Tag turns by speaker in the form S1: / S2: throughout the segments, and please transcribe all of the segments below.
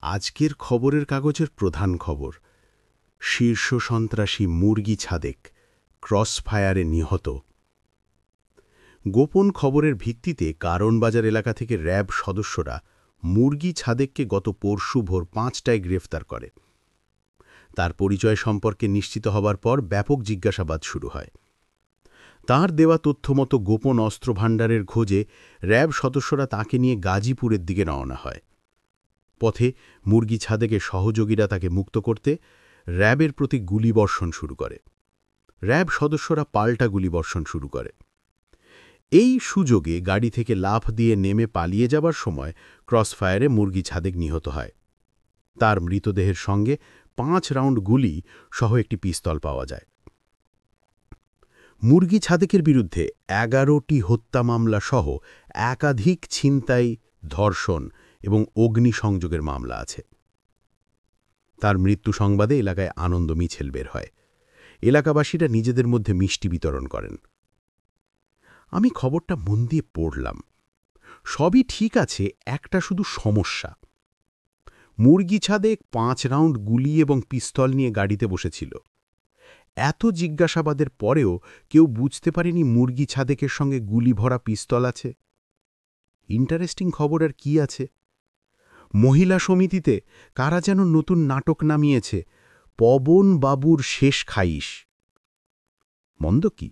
S1: আজকের খবরের কাগজের প্রধান খবর, শীর্ষ সন্ত্রাসী মুরগি ছাদেক ক্রসফায়ারে নিহত। গোপন খবরের ভিত্তিতে কারণবাজার এলাকা থেকে র্যাব সদস্যরা মুরগি ছাদেককে গত পরশু ভোর ৫টায় গ্রেফতার করে। তার পরিচয় সম্পর্কে নিশ্চিত হবার পর ব্যাপক জিজ্ঞাসাবাদ শুরু হয়। তাঁর দেওয়া তথ্যমতো গোপন অস্ত্র ভাণ্ডারের খোঁজে র্যাব সদস্যরা তাকে নিয়ে গাজীপুরের দিকে রওনা হয়। পথে মুরগি ছাদেকের সহযোগীরা তাকে মুক্ত করতে র্যাবের প্রতি গুলিবর্ষণ শুরু করে। র্যাব সদস্যরা পাল্টা গুলিবর্ষণ শুরু করে। এই সুযোগে গাড়ি থেকে লাফ দিয়ে নেমে পালিয়ে যাবার সময় ক্রসফায়ারে মুরগি ছাদেক নিহত হয়। তার মৃতদেহের সঙ্গে ৫ রাউন্ড গুলি সহ একটি পিস্তল পাওয়া যায়। মুরগি ছাদেকের বিরুদ্ধে ১১টি হত্যা মামলা সহ একাধিক ছিনতাই, ধর্ষণ এবং অগ্নিসংযোগের মামলা আছে। তার মৃত্যু সংবাদে এলাকায় আনন্দ মিছিল বের হয়। এলাকাবাসীরা নিজেদের মধ্যে মিষ্টি বিতরণ করেন। আমি খবরটা মন দিয়ে পড়লাম। সবই ঠিক আছে, একটা শুধু সমস্যা। মুরগি ছাদেক ৫ রাউন্ড গুলি এবং পিস্তল নিয়ে গাড়িতে বসেছিল। এত জিজ্ঞাসাবাদের পরেও কেউ বুঝতে পারেনি মুরগি ছাদেকের সঙ্গে গুলি ভরা পিস্তল আছে। ইন্টারেস্টিং খবর আর কি আছে? মহিলা সমিতিতে কারা যেন নতুন নাটক নামিয়েছে, পবন বাবুর শেষ খাইশ। মন্দ কি?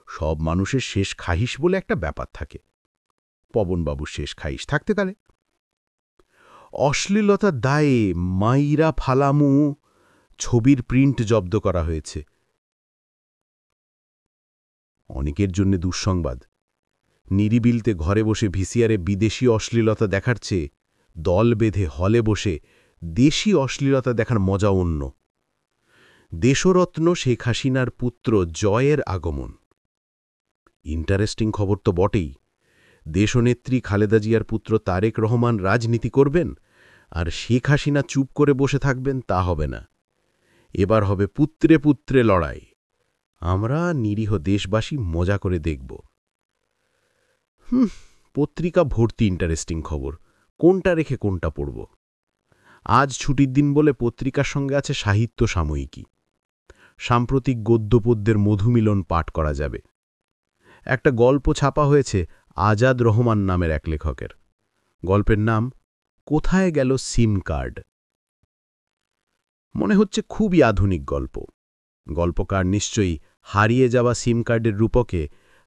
S1: সব মানুষের শেষ খাইশ বলে একটা ব্যাপার থাকে। পবন বাবুর শেষ খাইশ থাকতে পারে। অশ্লীলতার দায়ে মাইরা ফালামু ছবির প্রিন্ট জব্দ করা হয়েছে। অনেকের জন্য দুঃসংবাদ। নিরিবিলতে ঘরে বসে ভিসিআরে বিদেশি অশ্লীলতা দেখার চেয়ে দল বেঁধে হলে বসে দেশি অশ্লীলতা দেখার মজা অন্য। দেশরত্ন শেখ হাসিনার পুত্র জয়ের আগমন। ইন্টারেস্টিং খবর তো বটেই। দেশনেত্রী খালেদা জিয়ার পুত্র তারেক রহমান রাজনীতি করবেন, আর শেখ হাসিনা চুপ করে বসে থাকবেন তা হবে না। এবার হবে পুত্রে পুত্রে লড়াই। আমরা নিরীহ দেশবাসী মজা করে দেখব। পত্রিকা ভর্তি ইন্টারেস্টিং খবর, কোনটা রেখে কোনটা পড়ব। আজ ছুটির দিন বলে পত্রিকার সঙ্গে আছে সাহিত্য সাময়িকী। সাম্প্রতিক গদ্যপদ্যের মধুমিলন পাঠ করা যাবে। একটা গল্প ছাপা হয়েছে আজাদ রহমান নামের এক লেখকের। গল্পের নাম কোথায় গেল সিম কার্ড। মনে হচ্ছে খুবই আধুনিক গল্প। গল্পকার নিশ্চয়ই হারিয়ে যাওয়া সিম কার্ডের রূপকে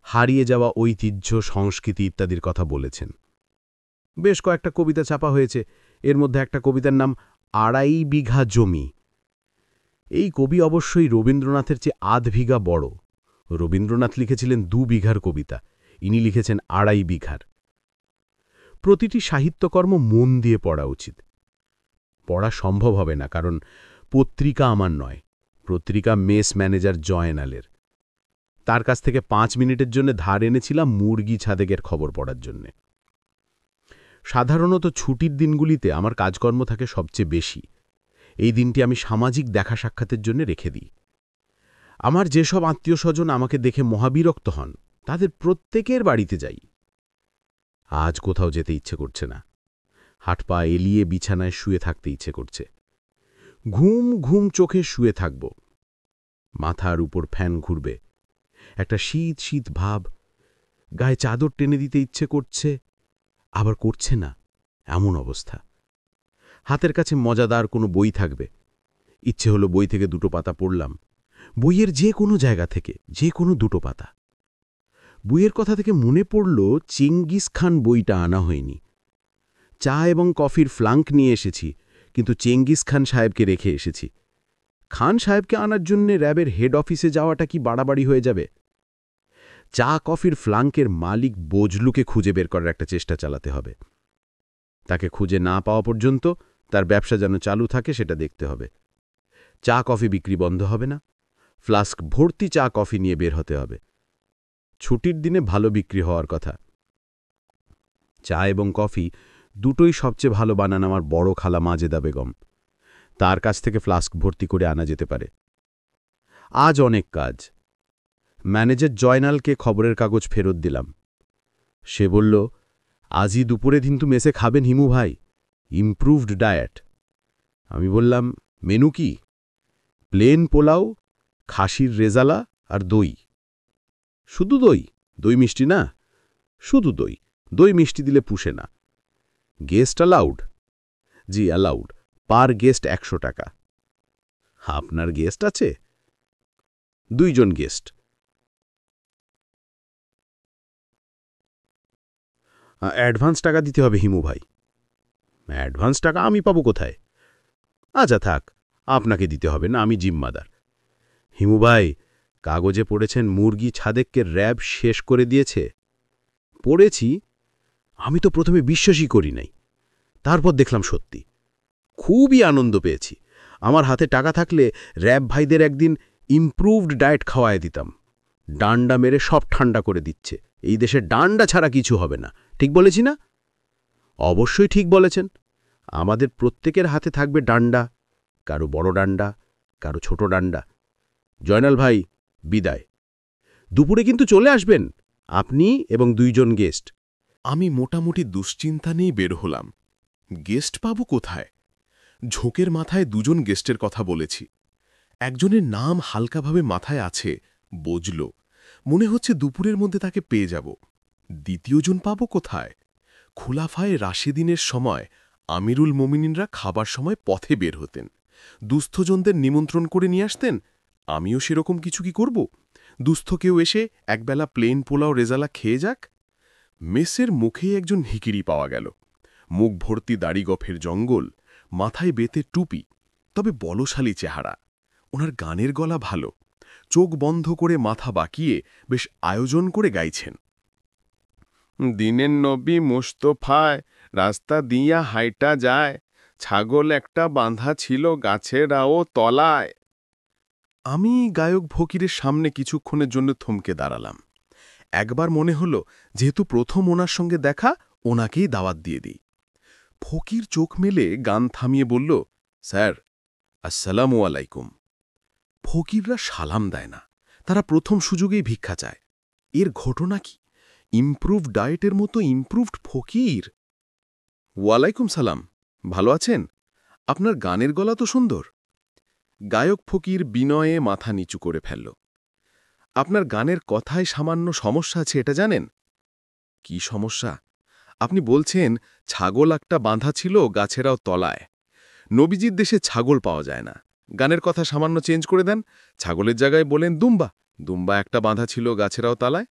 S1: হারিয়ে যাওয়া ঐতিহ্য, সংস্কৃতি ইত্যাদির কথা বলেছেন। বেশ কয়েকটা কবিতা ছাপা হয়েছে। এর মধ্যে একটা কবিতার নাম ২.৫ বিঘা জমি। এই কবি অবশ্যই রবীন্দ্রনাথের চেয়ে ৮ বিঘা বড়। রবীন্দ্রনাথ লিখেছিলেন ২ বিঘার কবিতা, ইনি লিখেছেন ২.৫ বিঘার। প্রতিটি সাহিত্যকর্ম মন দিয়ে পড়া উচিত। পড়া সম্ভব হবে না, কারণ পত্রিকা আমার নয়, পত্রিকা মেস ম্যানেজার জয়নালের। তার কাছ থেকে ৫ মিনিটের জন্য ধার এনেছিলাম মুরগি ছাদেকের খবর পড়ার জন্যে। সাধারণত ছুটির দিনগুলিতে আমার কাজকর্ম থাকে সবচেয়ে বেশি। এই দিনটি আমি সামাজিক দেখা সাক্ষাতের জন্য রেখে দিই। আমার যেসব আত্মীয় স্বজন আমাকে দেখে মহাবিরক্ত হন, তাদের প্রত্যেকের বাড়িতে যাই। আজ কোথাও যেতে ইচ্ছে করছে না। হাত পা এলিয়ে বিছানায় শুয়ে থাকতে ইচ্ছে করছে। ঘুম ঘুম চোখে শুয়ে থাকব। মাথার উপর ফ্যান ঘুরবে। একটা শীত শীত ভাব। গায়ে চাদর টেনে দিতে ইচ্ছে করছে, আবার করছে না, এমন অবস্থা। হাতের কাছে মজাদার কোনো বই থাকবে। ইচ্ছে হলো বই থেকে ২টো পাতা পড়লাম। বইয়ের যে কোনো জায়গা থেকে যে কোনো ২টো পাতা। বইয়ের কথা থেকে মনে পড়ল চেঙ্গিস খান বইটা আনা হয়নি। চা এবং কফির ফ্লাঙ্ক নিয়ে এসেছি, কিন্তু চেঙ্গিস খান সাহেবকে রেখে এসেছি। খান সাহেবকে আনার জন্য র্যাবের হেড অফিসে যাওয়াটা কি বাড়াবাড়ি হয়ে যাবে? চা কফির ফ্লাঙ্কের মালিক বজলুকে খুঁজে বের করার একটা চেষ্টা চালাতে হবে। তাকে খুঁজে না পাওয়া পর্যন্ত তার ব্যবসা যেন চালু থাকে সেটা দেখতে হবে। চা কফি বিক্রি বন্ধ হবে না। ফ্লাস্ক ভর্তি চা কফি নিয়ে বের হতে হবে। ছুটির দিনে ভালো বিক্রি হওয়ার কথা। চা এবং কফি দুটোই সবচেয়ে ভালো বানান আমার বড় খালা মাজেদা বেগম। তার কাছ থেকে ফ্লাস্ক ভর্তি করে আনা যেতে পারে। আজ অনেক কাজ। ম্যানেজার জয়নালকে খবরের কাগজ ফেরত দিলাম। সে বলল, আজই দুপুরে কিন্তু মেসে খাবেন হিমু ভাই, ইমপ্রুভড ডায়েট। আমি বললাম, মেনু কি? প্লেন পোলাও, খাসির রেজালা আর দই। শুধু দই? দই মিষ্টি না? শুধু দই, দই মিষ্টি দিলে পুষে না। Guest allowed? জি অ্যালাউড, পার গেস্ট 100 টাকা। আপনার গেস্ট আছে? 2 জন গেস্ট। অ্যাডভান্স টাকা দিতে হবে হিমু ভাই। অ্যাডভান্স টাকা আমি পাবো কোথায়? আচ্ছা থাক, আপনাকে দিতে হবে না, আমি জিম্মাদার। হিমু ভাই, কাগজে পড়েছেন মুরগি ছাদেককে র‍্যাব শেষ করে দিয়েছে। পড়েছি, আমি তো প্রথমে বিশ্বাসই করি নাই। তারপর দেখলাম সত্যি। খুবই আনন্দ পেয়েছি। আমার হাতে টাকা থাকলে র‍্যাব ভাইদের একদিন ইমপ্রুভড ডায়েট খাওয়ায় দিতাম। ডান্ডা মেরে সব ঠান্ডা করে দিচ্ছে। এই দেশে ডান্ডা ছাড়া কিছু হবে না। ঠিক বলেছি না? অবশ্যই ঠিক বলেছেন। আমাদের প্রত্যেকের হাতে থাকবে ডান্ডা, কারো বড় ডান্ডা, কারো ছোট ডান্ডা। জয়নাল ভাই, বিদায়। দুপুরে কিন্তু চলে আসবেন, আপনি এবং 2 জন গেস্ট।
S2: আমি মোটামুটি দুশ্চিন্তা নিয়েই বের হলাম। গেস্ট পাবো কোথায়? ঝোঁকের মাথায় 2 জন গেস্টের কথা বলেছি। একজনের নাম হালকাভাবে মাথায় আছে, বজল। মনে হচ্ছে দুপুরের মধ্যে তাকে পেয়ে যাব। দ্বিতীয় জন পাবো কোথায়? খোলাফায়ে রাশেদিনের সময় আমিরুল মোমিনিনরা খাবার সময় পথে বের হতেন। দুস্থজনদের নিমন্ত্রণ করে নিয়ে আসতেন। আমিও সেরকম কিছু কি করব? দুস্থ কেউ এসে একবেলা প্লেন পোলাও রেজালা খেয়ে যাক। মেসের মুখেই একজন হিকিরি পাওয়া গেল। মুখ ভর্তি দাড়িগফের জঙ্গল, মাথায় বেতে টুপি, তবে বলশালী চেহারা। ওনার গানের গলা ভালো। চোখ বন্ধ করে মাথা বাঁকিয়ে বেশ আয়োজন করে গাইছেন। দিনের নবী মুস্তফায় রাস্তা দিয়া হাইটা যায়, ছাগল একটা বাঁধা ছিল গাছেরাও তলায়। আমি গায়ক ফকিরের সামনে কিছুক্ষণের জন্য থমকে দাঁড়ালাম। একবার মনে হলো, যেহেতু প্রথম ওনার সঙ্গে দেখা, ওনাকেই দাওয়াত দিয়ে দিই। ফকির চোখ মেলে গান থামিয়ে বলল, স্যার, আসসালামু আলাইকুম। ফকিররা সালাম দেয় না, তারা প্রথম সুযোগেই ভিক্ষা চায়। এর ঘটনা কি? ইমপ্রুভড ডায়েটের মতো ইমপ্রুভড ফকির। ওয়ালাইকুম সালাম, ভালো আছেন? আপনার গানের গলা তো সুন্দর। গায়ক ফকির বিনয়ে মাথা নিচু করে ফেলল। আপনার গানের কথায় সামান্য সমস্যা আছে, এটা জানেন? কি সমস্যা? আপনি বলছেন ছাগল একটা বাঁধা ছিল গাছেরাও তলায়। নবীজির দেশে ছাগল পাওয়া যায় না। গানের কথা সামান্য চেঞ্জ করে দেন, ছাগলের জায়গায় বলেন দুম্বা। দুম্বা একটা বাঁধা ছিল গাছেরাও তলায়।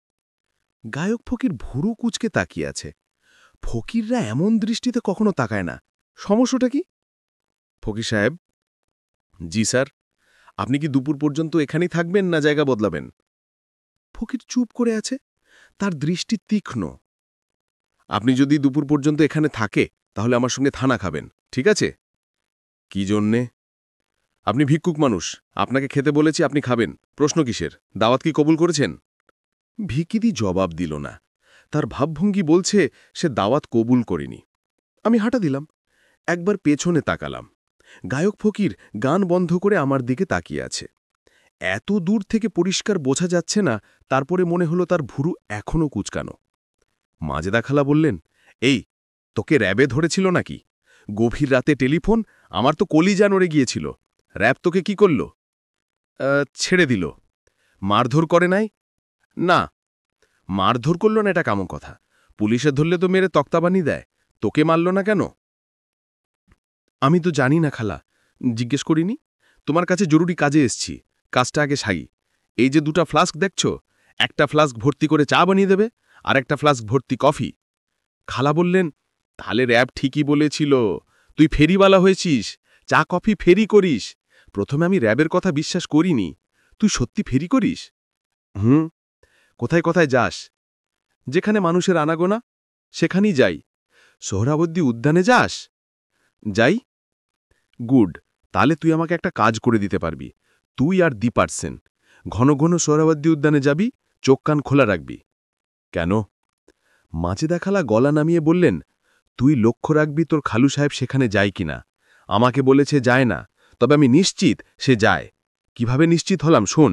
S2: গায়ক ফকির ভুরু কুচকে তাকিয়ে আছে। ফকিররা এমন দৃষ্টিতে কখনো তাকায় না। সমস্যাটা কি? ফকির সাহেব, জি স্যার। আপনি কি দুপুর পর্যন্ত এখানেই থাকবেন না জায়গা বদলাবেন? ফকির চুপ করে আছে, তার দৃষ্টি তীক্ষ্ণ। আপনি যদি দুপুর পর্যন্ত এখানে থাকে, তাহলে আমার সঙ্গে থানা খাবেন, ঠিক আছে? কি জন্যে? আপনি ভিক্ষুক মানুষ, আপনাকে খেতে বলেছি, আপনি খাবেন। প্রশ্ন কিসের? দাওয়াত কি কবুল করেছেন? ভিকিরি জবাব দিল না। তার ভাবভঙ্গি বলছে সে দাওয়াত কবুল করেনি। আমি হাঁটা দিলাম। একবার পেছনে তাকালাম। গায়ক ফকির গান বন্ধ করে আমার দিকে তাকিয়ে আছে। এত দূর থেকে পরিষ্কার বোঝা যাচ্ছে না, তারপরে মনে হলো তার ভুরু এখনও কুচকানো। মাজেদা খালা বললেন, এই, তোকে র‍্যাবে ধরেছিল নাকি? গভীর রাতে টেলিফোন, আমার তো কলিজা নড়ে গিয়েছিল। র‍্যাব তোকে কি করল? ছেড়ে দিল। মারধর করে নাই? না। মারধর করল না, এটা কেমন কথা? পুলিশে ধরলে তো মেরে তক্তাবানি দেয়। তোকে মারল না কেন? আমি তো জানি না খালা, জিজ্ঞেস করিনি। তোমার কাছে জরুরি কাজে এসছি, কাজটা আগে সারি। এই যে 2টা ফ্লাস্ক দেখছ, একটা ফ্লাস্ক ভর্তি করে চা বানিয়ে দেবে, আর একটা ফ্লাস্ক ভর্তি কফি। খালা বললেন, তাহলে র‍্যাব ঠিকই বলেছিল, তুই ফেরিওয়ালা হয়েছিস, চা কফি ফেরি করিস। প্রথমে আমি র‍্যাবের কথা বিশ্বাস করিনি। তুই সত্যি ফেরি করিস? হুম। কোথায় কোথায় যাস? যেখানে মানুষের আনাগোনা, সেখানেই যাই। সোহরাবর্দী উদ্যানে যাস? যাই। গুড, তাহলে তুই আমাকে একটা কাজ করে দিতে পারবি। তুই আর দীপারসেন ঘন ঘন সোহরাবর্দী উদ্যানে যাবি, চোখ কান খোলা রাখবি। কেন? মাজেদা খালা গলা নামিয়ে বললেন, তুই লক্ষ্য রাখবি তোর খালু সাহেব সেখানে যায় কিনা। আমাকে বলেছে যায় না, তবে আমি নিশ্চিত সে যায়। কিভাবে নিশ্চিত হলাম শোন।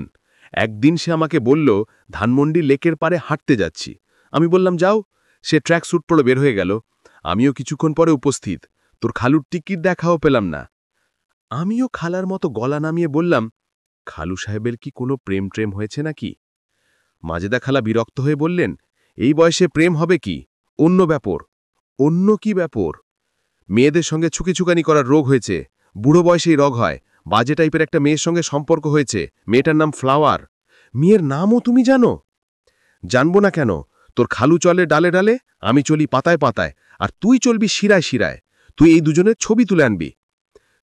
S2: একদিন সে আমাকে বলল, ধানমন্ডি লেকের পারে হাঁটতে যাচ্ছি। আমি বললাম যাও। সে ট্র্যাক স্যুট পরে বের হয়ে গেল। আমিও কিছুক্ষণ পরে উপস্থিত। তোর খালুর টিকিট দেখাও পেলাম না। আমিও খালার মতো গলা নামিয়ে বললাম, খালু সাহেবের কি কোনো প্রেম ট্রেম হয়েছে নাকি? মাজেদা খালা বিরক্ত হয়ে বললেন, এই বয়সে প্রেম হবে কি? অন্য ব্যাপার। অন্য কি ব্যাপার? মেয়েদের সঙ্গে ছুকিছুকানি করার রোগ হয়েছে, বুড়ো বয়সেই রোগ হয়। বাজে টাইপের একটা মেয়ের সঙ্গে সম্পর্ক হয়েছে, মেয়েটার নাম ফ্লাওয়ার। মেয়ের নামও তুমি জানো? জানবো না কেন? তোর খালু চলে ডালে ডালে, আমি চলি পাতায় পাতায়, আর তুই চলবি শিরায় শিরায়। তুই এই দুজনের ছবি তুলে আনবি।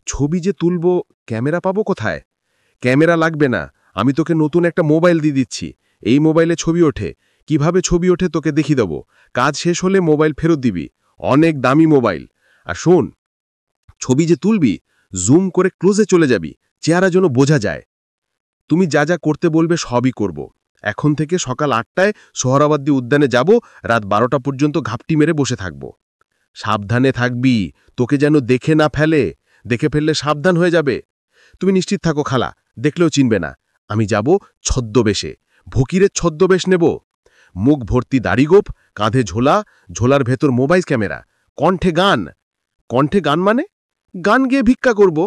S2: ছবি যে তুলব, ক্যামেরা পাবো কোথায়? ক্যামেরা লাগবে না, আমি তোকে নতুন একটা মোবাইল দিয়ে দিচ্ছি। এই মোবাইলে ছবি ওঠে। কিভাবে ছবি ওঠে তোকে দেখিয়ে দেবো। কাজ শেষ হলে মোবাইল ফেরত দিবি। অনেক দামি মোবাইল। আর শোন, ছবি যে তুলবি, জুম করে ক্লোজে চলে যাবি, চেহারা যেন বোঝা যায়। তুমি যা যা করতে বলবে সবই করব। এখন থেকে সকাল ৮টায় সোহরাওয়ার্দী উদ্যানে যাব, রাত ১২টা পর্যন্ত ঘাপটি মেরে বসে থাকব। সাবধানে থাকবি, তোকে যেন দেখে না ফেলে। দেখে ফেললে সাবধান হয়ে যাবে। তুমি নিশ্চিত থাকো খালা, দেখলেও চিনবে না। আমি যাব ছদ্মবেশে, ভকিরের ছদ্মবেশ নেব। মুখ ভর্তি দাড়িগোপ, কাঁধে ঝোলা, ঝোলার ভেতর মোবাইল ক্যামেরা, কণ্ঠে গান। কণ্ঠে গান মানে? গান গেয়ে ভিক্ষা করব।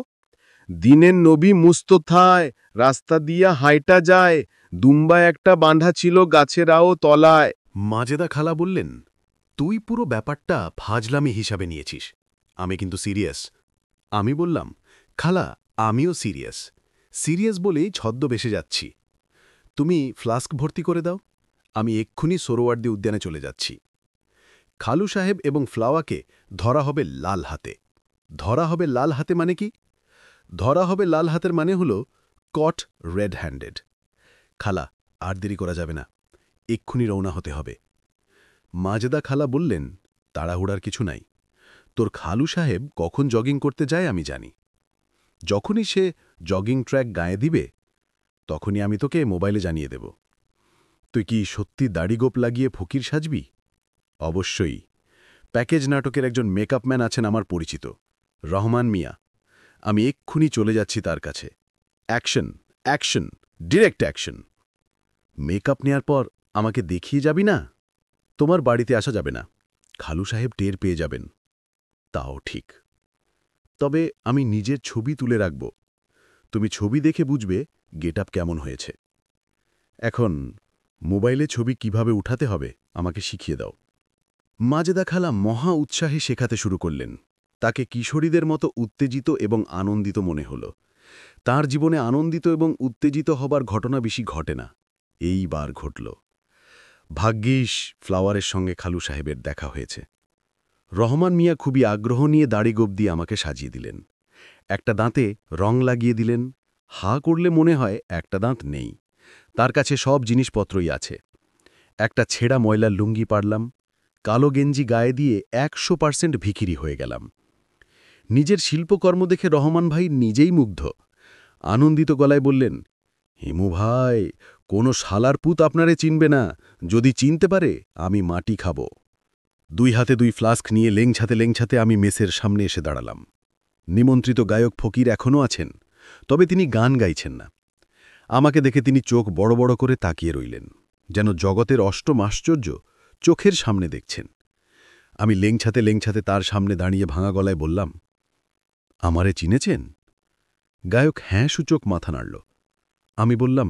S2: দিনের নবী মুস্তথায়, রাস্তা দিয়া হাইটা যায়, দুম্বা একটা বাঁধা ছিল গাছেরাও তলায়।
S3: মাজেদা খালা বললেন, তুই পুরো ব্যাপারটা ফাজলামি হিসাবে নিয়েছিস, আমি কিন্তু সিরিয়াস। আমি বললাম, খালা আমিও সিরিয়াস। সিরিয়াস বলেই ছদ্মবেশে যাচ্ছি। তুমি ফ্লাস্ক ভর্তি করে দাও, আমি এক্ষুনি সোহরাওয়ার্দী উদ্যানে চলে যাচ্ছি। খালু সাহেব এবং ফ্লাওয়াকে ধরা হবে লাল হাতে। ধরা হবে লাল হাতে মানে কি? ধরা হবে লাল হাতের মানে হল কট রেড হ্যান্ডেড। খালা আর দেরি করা যাবে না, এক্ষুনি রওনা হতে হবে। মাজেদা খালা বললেন, তাড়াহুড়ার কিছু নাই। তোর খালু সাহেব কখন জগিং করতে যায় আমি জানি। যখনই সে জগিং ট্র্যাক গায়ে দিবে, তখনই আমি তোকে মোবাইলে জানিয়ে দেব। তুই কি সত্যি দাড়িগোপ লাগিয়ে ফকির সাজবি? অবশ্যই। প্যাকেজ নাটকের একজন মেকআপ ম্যান আছেন আমার পরিচিত, রহমান মিয়া। আমি এক্ষুনি চলে যাচ্ছি তার কাছে। Action, action, direct action. Makeup নেয়ার পর আমাকে দেখিয়ে যাবি না? তোমার বাড়িতে আসা যাবে না, খালু সাহেব টের পেয়ে যাবেন। তাও ঠিক। তবে আমি নিজের ছবি তুলে রাখব, তুমি ছবি দেখে বুঝবে গেটআপ কেমন হয়েছে। এখন মোবাইলে ছবি কিভাবে উঠাতে হবে আমাকে শিখিয়ে দাও। মাজেদা খালা মহা উৎসাহে শেখাতে শুরু করলেন। তাকে কিশোরীদের মতো উত্তেজিত এবং আনন্দিত মনে হল। তার জীবনে আনন্দিত এবং উত্তেজিত হবার ঘটনা বেশি ঘটে না, এইবার ঘটল। ভাগ্যিস ফ্লাওয়ারের সঙ্গে খালু সাহেবের দেখা হয়েছে। রহমান মিয়া খুবই আগ্রহ নিয়ে দাড়িগোপ দিয়ে আমাকে সাজিয়ে দিলেন। একটা দাঁতে রং লাগিয়ে দিলেন। হা করলে মনে হয় একটা দাঁত নেই। তার কাছে সব জিনিসপত্রই আছে। একটা ছেঁড়া ময়লার লুঙ্গি পারলাম। কালো গেঞ্জি গায়ে দিয়ে ১০০% ভিখিরি হয়ে গেলাম। নিজের শিল্পকর্ম দেখে রহমান ভাই নিজেই মুগ্ধ। আনন্দিত গলায় বললেন, হিমু ভাই, কোনো শালার পুত আপনারে চিনবে না। যদি চিনতে পারে আমি মাটি খাব। ২ হাতে ২ ফ্লাস্ক নিয়ে লেংছাতে লেংছাতে আমি মেসের সামনে এসে দাঁড়ালাম। নিমন্ত্রিত গায়ক ফকির এখনও আছেন, তবে তিনি গান গাইছেন না। আমাকে দেখে তিনি চোখ বড় বড় করে তাকিয়ে রইলেন, যেন জগতের অষ্টম আশ্চর্য চোখের সামনে দেখছেন। আমি লেংছাতে লেংছাতে তার সামনে দাঁড়িয়ে ভাঙা গলায় বললাম, আমারে চিনেছেন? গায়ক হ্যাঁ সূচক মাথা নাড়ল। আমি বললাম,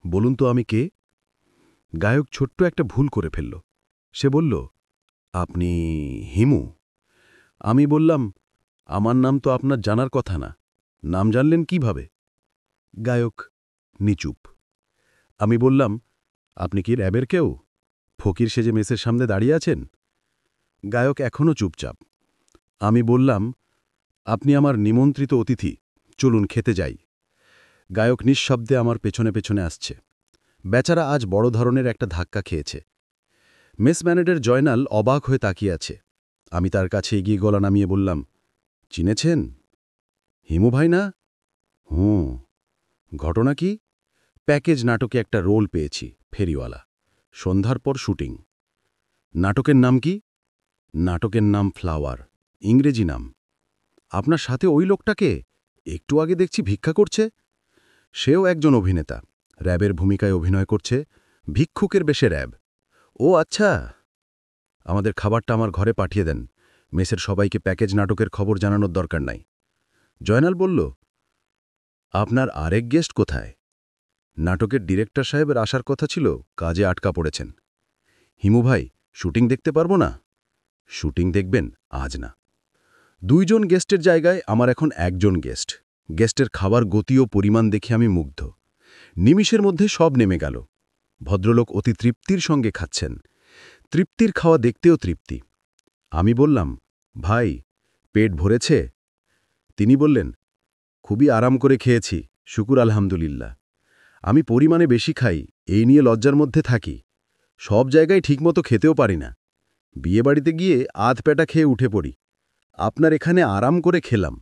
S3: বলুন তো আমি কে? গায়ক ছোট্ট একটা ভুল করে ফেলল। সে বলল, আপনি হিমু। আমি বললাম, আমার নাম তো আপনার জানার কথা না, নাম জানলেন কিভাবে? গায়ক নিচুপ। আমি বললাম, আপনি কি র্যাবের কেউ? ফকির সেজে মেসের সামনে দাঁড়িয়ে আছেন? গায়ক এখনও চুপচাপ। আমি বললাম, আপনি আমার নিমন্ত্রিত অতিথি, চলুন খেতে যাই। গায়ক নিঃশব্দে আমার পেছনে পেছনে আসছে। বেচারা আজ বড় ধরনের একটা ধাক্কা খেয়েছে। মেস ম্যানেজার জয়নাল অবাক হয়ে তাকিয়ে আছে। আমি তার কাছে এগিয়ে গলা নামিয়ে বললাম, চিনেছেন? হিমু ভাই না? হুঁ। ঘটনা কি? প্যাকেজ নাটকে একটা রোল পেয়েছি, ফেরিওয়ালা। সন্ধ্যার পর শুটিং। নাটকের নাম কি? নাটকের নাম ফ্লাওয়ার, ইংরেজি নাম। আপনার সাথে ওই লোকটাকে একটু আগে দেখছি ভিক্ষা করছে। সেও একজন অভিনেতা, র্যাবের ভূমিকায় অভিনয় করছে, ভিক্ষুকের বেশে র্যাব। ও আচ্ছা। আমাদের খাবারটা আমার ঘরে পাঠিয়ে দেন, মেসের সবাইকে প্যাকেজ নাটকের খবর জানানোর দরকার নাই। জয়নাল বলল, আপনার আরেক গেস্ট কোথায়? নাটকের ডিরেক্টর সাহেবের আসার কথা ছিল, কাজে আটকা পড়েছেন। হিমু ভাই, শুটিং দেখতে পারবো না? শুটিং দেখবেন, আজ না। 2 জন গেস্টের জায়গায় আমার এখন 1 জন গেস্ট। গেস্টের খাবার গতি ও পরিমাণ দেখে আমি মুগ্ধ। নিমিষের মধ্যে সব নেমে গেল। ভদ্রলোক অতি তৃপ্তির সঙ্গে খাচ্ছেন। তৃপ্তির খাওয়া দেখতেও তৃপ্তি। আমি বললাম, ভাই, পেট ভরেছে? তিনি বললেন, খুবই আরাম করে খেয়েছি, শুকুর আলহামদুলিল্লাহ। আমি পরিমাণে বেশি খাই, এই নিয়ে লজ্জার মধ্যে থাকি। সব জায়গায় ঠিকমতো খেতেও পারি না। বিয়েবাড়িতে গিয়ে আধ পেটা খেয়ে উঠে পড়ি। আপনার এখানে আরাম করে খেলাম।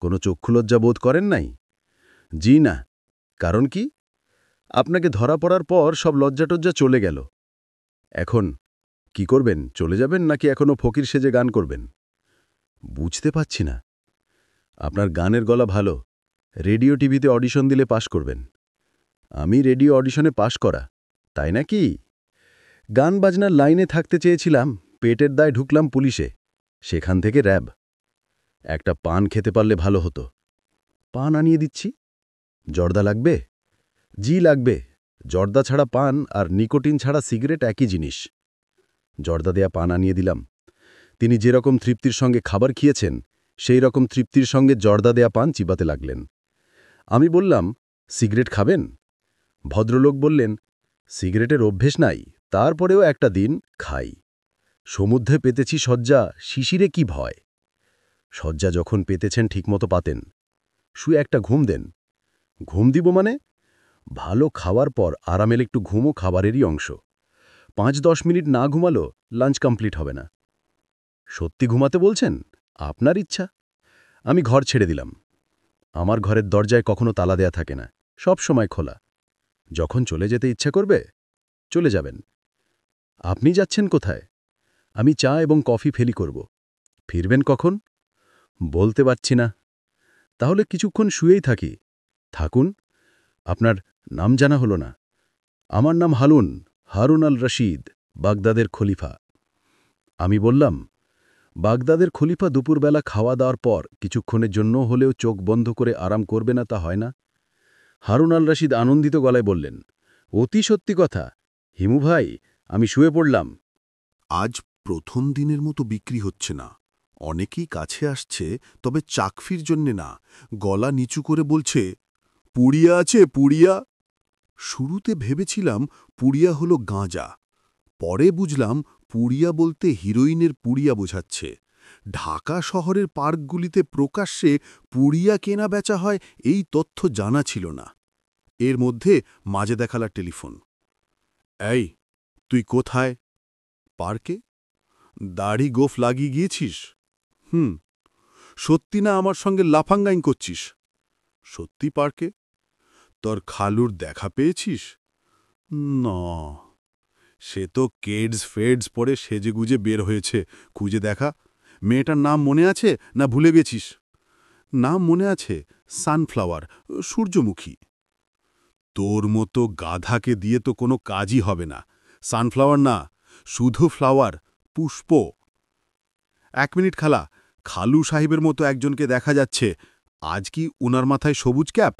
S3: কোনো চক্ষুলজ্জা বোধ করেন নাই? জি না। কারণ কি? আপনাকে ধরা পড়ার পর সব লজ্জাটজ্জা চলে গেল। এখন কি করবেন, চলে যাবেন নাকি এখনও ফকির সেজে গান করবেন? বুঝতে পাচ্ছি না। আপনার গানের গলা ভালো, রেডিও টিভিতে অডিশন দিলে পাশ করবেন। আমি রেডিও অডিশনে পাশ করা, তাই নাকি? গান বাজনার লাইনে থাকতে চেয়েছিলাম, পেটের দায় ঢুকলাম পুলিশে, সেখান থেকে র্যাব। একটা পান খেতে পারলে ভালো হতো। পান আনিয়ে দিচ্ছি। জর্দা লাগবে? জি লাগবে। জর্দা ছাড়া পান আর নিকোটিন ছাড়া সিগারেট একই জিনিস। জর্দা দেয়া পান আনিয়ে দিলাম। তিনি যেরকম তৃপ্তির সঙ্গে খাবার খেয়েছেন, সেই রকম তৃপ্তির সঙ্গে জর্দা দেয়া পান চিবাতে লাগলেন। আমি বললাম, সিগারেট খাবেন? ভদ্রলোক বললেন, সিগারেটের অভ্যেস নাই, তারপরেও একটা দিন খাই। সমুদ্রে পেতেছি শয্যা, শিশিরে কি ভয়? শয্যা যখন পেতেছেন ঠিকমতো পাতেন। শুয়ে একটা ঘুম দেন। ঘুম দিব মানে? ভালো খাওয়ার পর আরামের একটু ঘুমও খাবারেরই অংশ। 5-10 মিনিট না ঘুমালো লাঞ্চ কমপ্লিট হবে না। সত্যি ঘুমাতে বলছেন? আপনার ইচ্ছা। আমি ঘর ছেড়ে দিলাম। আমার ঘরের দরজায় কখনো তালা দেয়া থাকে না, সব সময় খোলা। যখন চলে যেতে ইচ্ছা করবে, চলে যাবেন। আপনি যাচ্ছেন কোথায়? আমি চা এবং কফি ফেলি করব। ফিরবেন কখন? বলতে পারছি না। তাহলে কিছুক্ষণ শুয়েই থাকি। থাকুন। আপনার নাম জানা হলো না। আমার নাম হারুন আল রশিদ, বাগদাদের খলিফা। আমি বললাম, বাগদাদের খলিফা দুপুরবেলা খাওয়া দাওয়ার পর কিছুক্ষণের জন্য হলেও চোখ বন্ধ করে আরাম করবে না, তা হয় না? হারুন আল রশিদ আনন্দিত গলায় বললেন, অতি সত্যি কথা। হিমু ভাই, আমি শুয়ে পড়লাম।
S4: আজ প্রথম দিনের মতো বিক্রি হচ্ছে না। অনেকেই কাছে আসছে, তবে চাকফির জন্যে না। গলা নিচু করে বলছে, পুড়িয়া আছে পুড়িয়া। শুরুতে ভেবেছিলাম পুড়িয়া হলো গাঁজা। পরে বুঝলাম পুড়িয়া বলতে হিরোইনের পুড়িয়া বোঝাচ্ছে। ঢাকা শহরের পার্কগুলিতে প্রকাশ্যে পুড়িয়া কেনা বেচা হয়, এই তথ্য জানা ছিল না। এর মধ্যে মাঝে দেখালা টেলিফোন। এই, তুই কোথায়? পার্কে। দাড়ি গোফ লাগিয়ে গিয়েছিস? সত্যি না আমার সঙ্গে লাফাঙ্গাইন করছিস? সত্যি পার্কে। তোর খালুর দেখা পেয়েছিস? না, সে তো কেডস ফেডস পরে সেজেগুজে বের হয়েছে, খুঁজে দেখা। মেয়েটার নাম মনে আছে না ভুলে গেছিস? নাম মনে আছে, সানফ্লাওয়ার, সূর্যমুখী। তোর মতো গাধাকে দিয়ে তো কোনো কাজই হবে না। সানফ্লাওয়ার না, শুধু ফ্লাওয়ার, পুষ্প। 1 মিনিট খালা, খালু সাহেবের মতো একজনকে দেখা যাচ্ছে। আজ কি উনার মাথায় সবুজ ক্যাপ?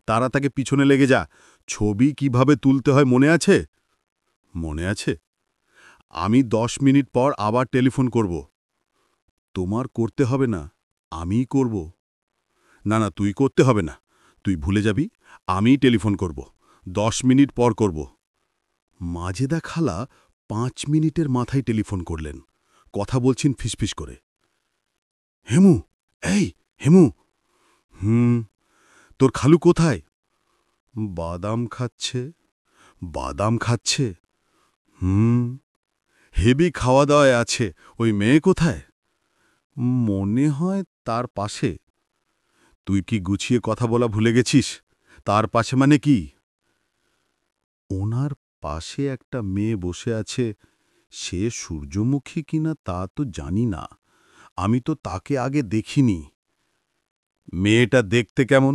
S4: তারা তাকে পিছনে লেগে যা। ছবি কিভাবে তুলতে হয় মনে আছে? মনে আছে। আমি 10 মিনিট পর আবার টেলিফোন করব। তোমার করতে হবে না, আমিই করব। না না, তুই করতে হবে না, তুই ভুলে যাবি। আমিই টেলিফোন করব, 10 মিনিট পর করব। মাজেদা খালা 5 মিনিটের মাথায় টেলিফোন করলেন। কথা বলছেন ফিসফিস করে। হেমু, এই হেমু। তোর খালু কোথায়? বাদাম খাচ্ছে। বাদাম খাচ্ছে? হেভি খাওয়া দাওয়ায় আছে। ওই মেয়ে কোথায়? মনে হয় তার পাশে। তুই কি গুছিয়ে কথা বলা ভুলে গেছিস? তার পাশে মানে কি? ওনার পাশে একটা মেয়ে বসে আছে। সে সূর্যমুখী কিনা তা তো জানি না, আমি তো তাকে আগে দেখিনি। মেয়েটা দেখতে কেমন?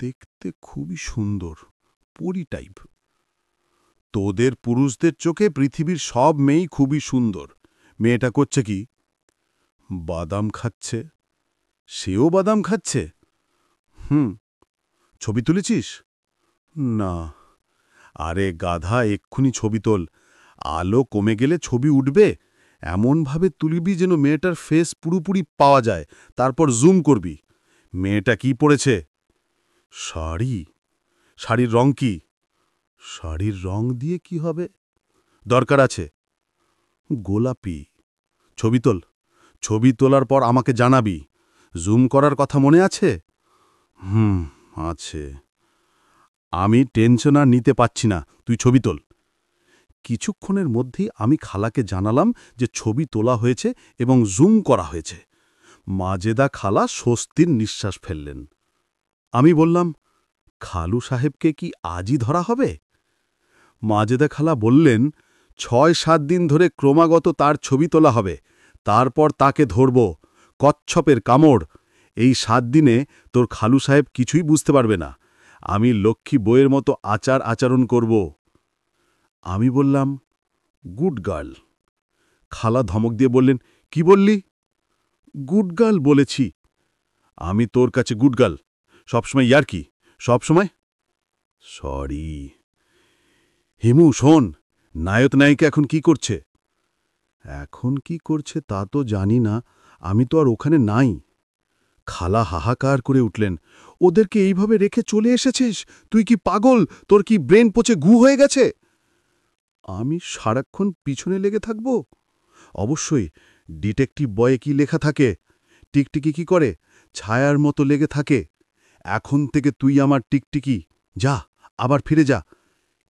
S4: দেখতে খুবই সুন্দর, পরি টাইপ। তোদের পুরুষদের চোখে পৃথিবীর সব মেয়েই খুবই সুন্দর। মেয়েটা করছে কি? বাদাম খাচ্ছে, সেও বাদাম খাচ্ছে। ছবি তুলেছিস? না। আরে গাধা, এক্ষুনি ছবি তোল। আলো কমে গেলে ছবি উঠবে, এমনভাবে তুলবি যেন মেয়েটার ফেস পুরোপুরি পাওয়া যায়, তারপর জুম করবি। মেয়েটা কি পরেছে? শাড়ি। শাড়ির রং কি? শাড়ির রং দিয়ে কি হবে? দরকার আছে। গোলাপি। ছবি তোল। ছবি তোলার পর আমাকে জানাবি। জুম করার কথা মনে আছে? আছে। আমি টেনশন আর নিতে পাচ্ছি না, তুই ছবি তোল। কিছুক্ষণের মধ্যেই আমি খালাকে জানালাম যে ছবি তোলা হয়েছে এবং জুম করা হয়েছে। মাজেদা খালা স্বস্তির নিঃশ্বাস ফেললেন। আমি বললাম, খালু সাহেবকে কি আজই ধরা হবে? মাজেদা খালা বললেন, ৬-৭ দিন ধরে ক্রমাগত তার ছবি তোলা হবে, তারপর তাকে ধরব। কচ্ছপের কামড়। এই ৭ দিনে তোর খালু সাহেব কিছুই বুঝতে পারবে না। আমি লক্ষ্মী বইয়ের মতো আচার আচরণ করব। আমি বললাম, গুড গার্ল। খালা ধমক দিয়ে বললেন, কি বললি? গুড গার্ল বলেছি। আমি তোর কাছে গুড গার্ল? সবসময় ইয়ার কি? সবসময় সরি। হিমু, শোন, নায়ক নায়িকা এখন কি করছে? এখন কি করছে তা তো জানি না, আমি তো আর ওখানে নাই। খালা হাহাকার করে উঠলেন, ওদেরকে এইভাবে রেখে চলে এসেছিস? তুই কি পাগল? তোর কি ব্রেন পচে গু হয়ে গেছে? আমি সারাক্ষণ পিছনে লেগে থাকব? অবশ্যই। ডিটেকটিভ বয়ে কি লেখা থাকে? টিকটিকি কি করে? ছায়ার মতো লেগে থাকে। এখন থেকে তুই আমার টিকটিকি। যা, আবার ফিরে যা।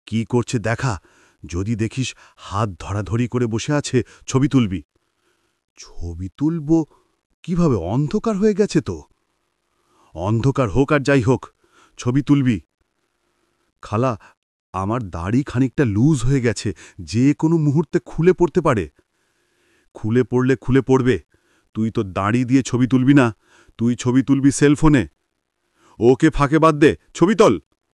S4: কি করছে দেখা। যদি দেখিস হাত ধরাধরি করে বসে আছে, ছবি তুলবি। ছবি তুলব কিভাবে? অন্ধকার হয়ে গেছে তো। অন্ধকার হোক আর যাই হোক, ছবি তুলবি। খালা, আমার দাড়ি খানিকটা লুজ হয়ে গেছে, যে কোনো মুহূর্তে খুলে পড়তে পারে। খুলে পড়লে খুলে পড়বে। তুই তো দাড়ি দিয়ে ছবি তুলবি না, তুই ছবি তুলবি সেলফোনে। ওকে ফাঁকে বাদ দে, ছবি তোল।